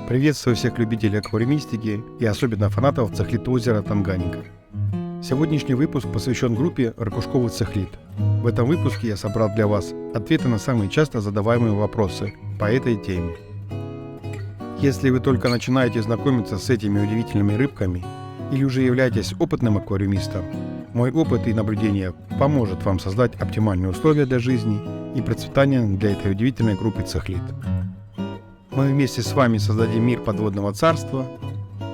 Приветствую всех любителей аквариумистики и особенно фанатов цихлит озера Танганьика. Сегодняшний выпуск посвящен группе ракушковых цихлит. В этом выпуске я собрал для вас ответы на самые часто задаваемые вопросы по этой теме. Если вы только начинаете знакомиться с этими удивительными рыбками или уже являетесь опытным аквариумистом, мой опыт и наблюдения поможет вам создать оптимальные условия для жизни и процветания для этой удивительной группы цихлит. Мы вместе с вами создадим мир подводного царства.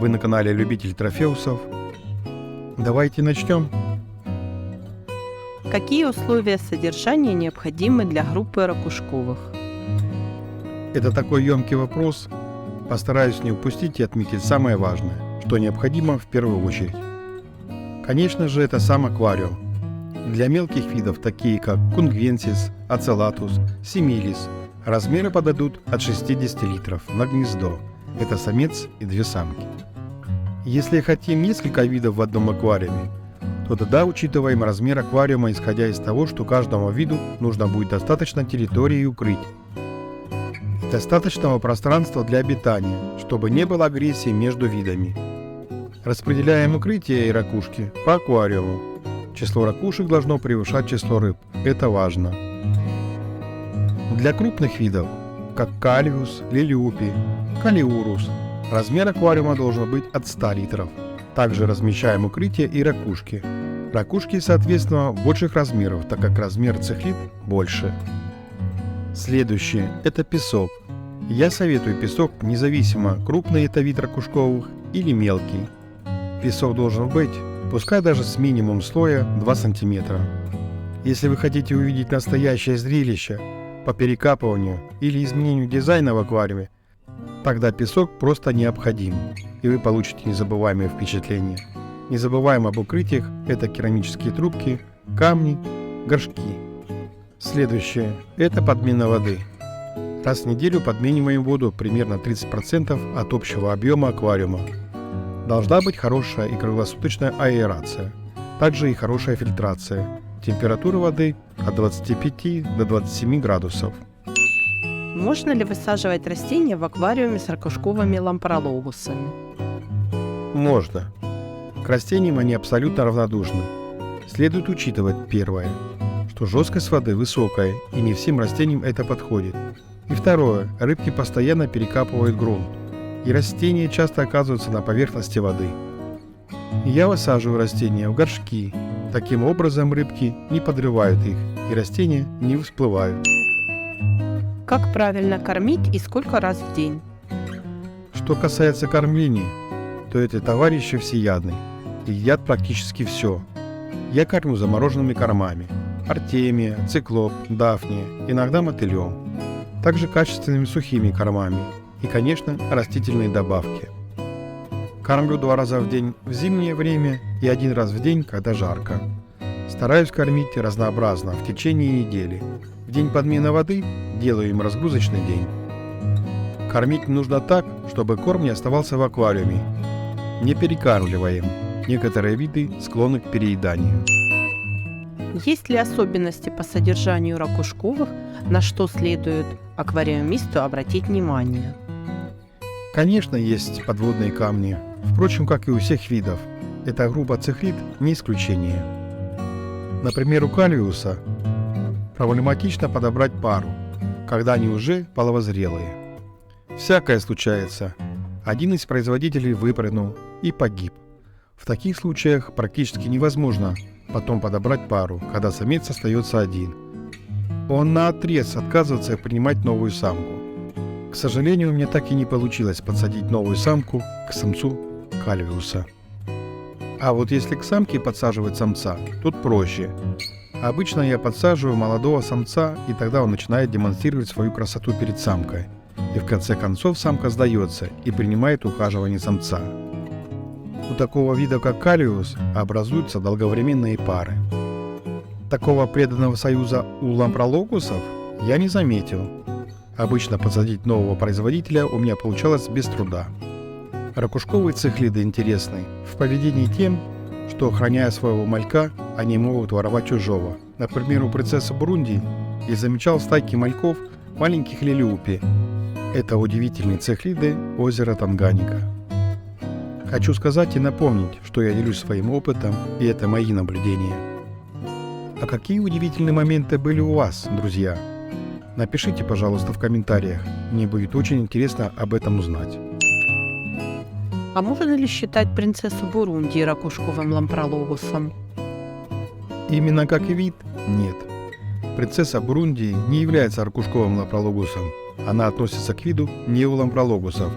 Вы на канале Любитель Трофеусов. Давайте начнем. Какие условия содержания необходимы для группы ракушковых? Это такой емкий вопрос. Постараюсь не упустить и отметить самое важное, что необходимо в первую очередь. Конечно же, это сам аквариум. Для мелких видов, такие как кунгвенсис, оцелатус, симилис, размеры подойдут от 60 литров на гнездо. Это самец и две самки. Если хотим несколько видов в одном аквариуме, то тогда учитываем размер аквариума, исходя из того, что каждому виду нужно будет достаточно территории и укрытий. Достаточного пространства для обитания, чтобы не было агрессии между видами. Распределяем укрытия и ракушки по аквариуму. Число ракушек должно превышать число рыб. Это важно. Для крупных видов, как кальвиус, лилиупи, калиурус, размер аквариума должен быть от 100 литров. Также размещаем укрытия и ракушки. Ракушки, соответственно, больших размеров, так как размер цихлит больше. Следующее – это песок. Я советую песок независимо, крупный это вид ракушковых или мелкий. Песок должен быть, пускай даже с минимум слоя 2 см. Если вы хотите увидеть настоящее зрелище по перекапыванию или изменению дизайна в аквариуме, тогда песок просто необходим, и вы получите незабываемые впечатления. Не забываем об укрытиях – это керамические трубки, камни, горшки. Следующее – это подмена воды. Раз в неделю подмениваем воду примерно 30% от общего объема аквариума. Должна быть хорошая и круглосуточная аэрация, также и хорошая фильтрация. Температура воды от 25 до 27 градусов. Можно ли высаживать растения в аквариуме с ракушковыми лампрологусами? Можно. К растениям они абсолютно равнодушны. Следует учитывать первое, что жесткость воды высокая и не всем растениям это подходит. И второе, рыбки постоянно перекапывают грунт, и растения часто оказываются на поверхности воды. Я высаживаю растения в горшки. Таким образом рыбки не подрывают их, и растения не всплывают. Как правильно кормить и сколько раз в день? Что касается кормления, то это товарищи всеядный и едят практически все. Я кормлю замороженными кормами: артемия, циклоп, дафния, иногда мотылем. Также качественными сухими кормами и, конечно, растительные добавки. Кормлю 2 раза в день в зимнее время и 1 раз в день, когда жарко. Стараюсь кормить разнообразно в течение недели. В день подмены воды делаю им разгрузочный день. Кормить нужно так, чтобы корм не оставался в аквариуме. Не перекармливаем. Некоторые виды склонны к перееданию. Есть ли особенности по содержанию ракушковых, на что следует аквариумисту обратить внимание? Конечно, есть подводные камни. Впрочем, как и у всех видов. Эта группа цихлит не исключение. Например, у кальвиуса проблематично подобрать пару, когда они уже половозрелые. Всякое случается. Один из производителей выпрыгнул и погиб. В таких случаях практически невозможно потом подобрать пару, когда самец остается один. Он наотрез отказывается принимать новую самку. К сожалению, у меня так и не получилось подсадить новую самку к самцу кальвиуса. А вот если к самке подсаживать самца, тут проще. Обычно я подсаживаю молодого самца, и тогда он начинает демонстрировать свою красоту перед самкой. И в конце концов самка сдается и принимает ухаживание самца. У такого вида, как кальвиус, образуются долговременные пары. Такого преданного союза у лампрологусов я не заметил. Обычно подсадить нового производителя у меня получалось без труда. Ракушковые цихлиды интересны в поведении тем, что, охраняя своего малька, они могут воровать чужого. Например, у принцессы Бурунди я замечал стайки мальков маленьких лилиупи. Это удивительные цихлиды озера Танганьика. Хочу сказать и напомнить, что я делюсь своим опытом, и это мои наблюдения. А какие удивительные моменты были у вас, друзья? Напишите, пожалуйста, в комментариях. Мне будет очень интересно об этом узнать. А можно ли считать принцессу Бурунди ракушковым лампрологусом? Именно как и вид? Нет. Принцесса Бурунди не является ракушковым лампрологусом. Она относится к виду неолампрологусов.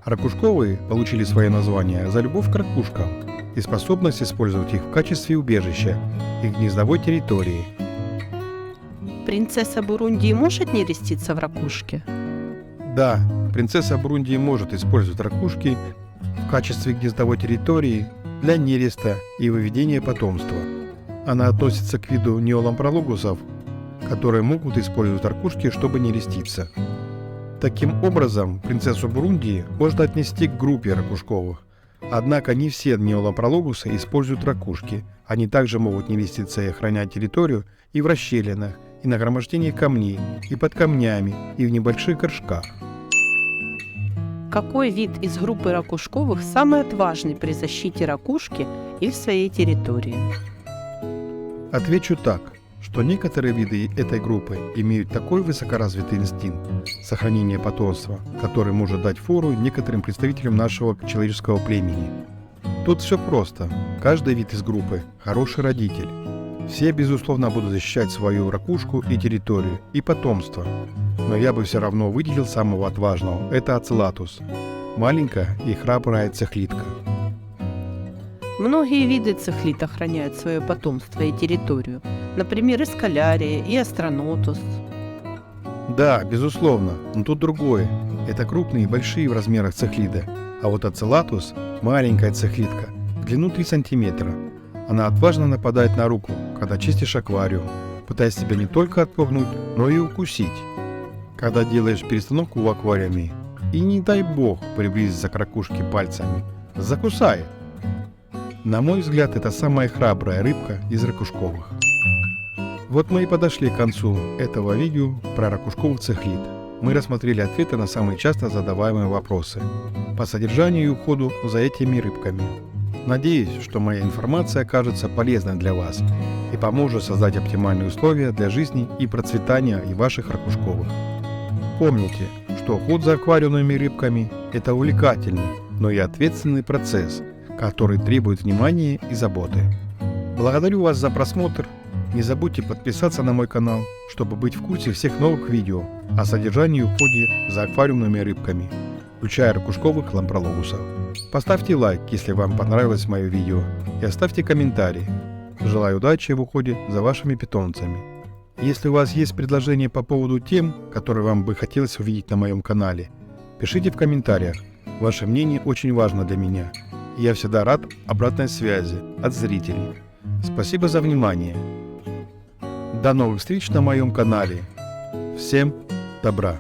Ракушковые получили свое название за любовь к ракушкам и способность использовать их в качестве убежища и гнездовой территории. Принцесса Бурунди может нереститься в ракушке? Да, принцесса Бурунди может использовать ракушки в качестве гнездовой территории для нереста и выведения потомства. Она относится к виду неолампрологусов, которые могут использовать ракушки, чтобы нереститься. Таким образом, принцессу Бурунди можно отнести к группе ракушковых. Однако не все неолампрологусы используют ракушки. Они также могут нереститься и охранять территорию и в расщелинах, и нагромождении камней, и под камнями, и в небольших горшках. Какой вид из группы ракушковых самый отважный при защите ракушки или своей территории? Отвечу так, что некоторые виды этой группы имеют такой высокоразвитый инстинкт сохранения потомства, который может дать фору некоторым представителям нашего человеческого племени. Тут все просто. Каждый вид из группы – хороший родитель. Все, безусловно, будут защищать свою ракушку и территорию, и потомство. Но я бы все равно выделил самого отважного – это оцелатус. Маленькая и храбрая цихлитка. Многие виды цихлит охраняют свое потомство и территорию, например, эскалярия и астронотус. Да, безусловно, но тут другое. Это крупные и большие в размерах цихлиды, а вот оцелатус – маленькая цихлитка, в длину 3 см. Она отважно нападает на руку, когда чистишь аквариум, пытаясь тебя не только отпугнуть, но и укусить. Когда делаешь перестановку в аквариуме, и не дай бог приблизиться к ракушке пальцами, закусает. На мой взгляд, это самая храбрая рыбка из ракушковых. Вот мы и подошли к концу этого видео про ракушковых цихлид. Мы рассмотрели ответы на самые часто задаваемые вопросы по содержанию и уходу за этими рыбками. Надеюсь, что моя информация окажется полезной для вас и поможет создать оптимальные условия для жизни и процветания и ваших ракушковых. Помните, что уход за аквариумными рыбками – это увлекательный, но и ответственный процесс, который требует внимания и заботы. Благодарю вас за просмотр. Не забудьте подписаться на мой канал, чтобы быть в курсе всех новых видео о содержании и уходе за аквариумными рыбками, включая ракушковых лампрологусов. Поставьте лайк, если вам понравилось мое видео, и оставьте комментарий. Желаю удачи в уходе за вашими питомцами. Если у вас есть предложения по поводу тем, которые вам бы хотелось увидеть на моем канале, пишите в комментариях. Ваше мнение очень важно для меня. Я всегда рад обратной связи от зрителей. Спасибо за внимание. До новых встреч на моем канале. Всем добра!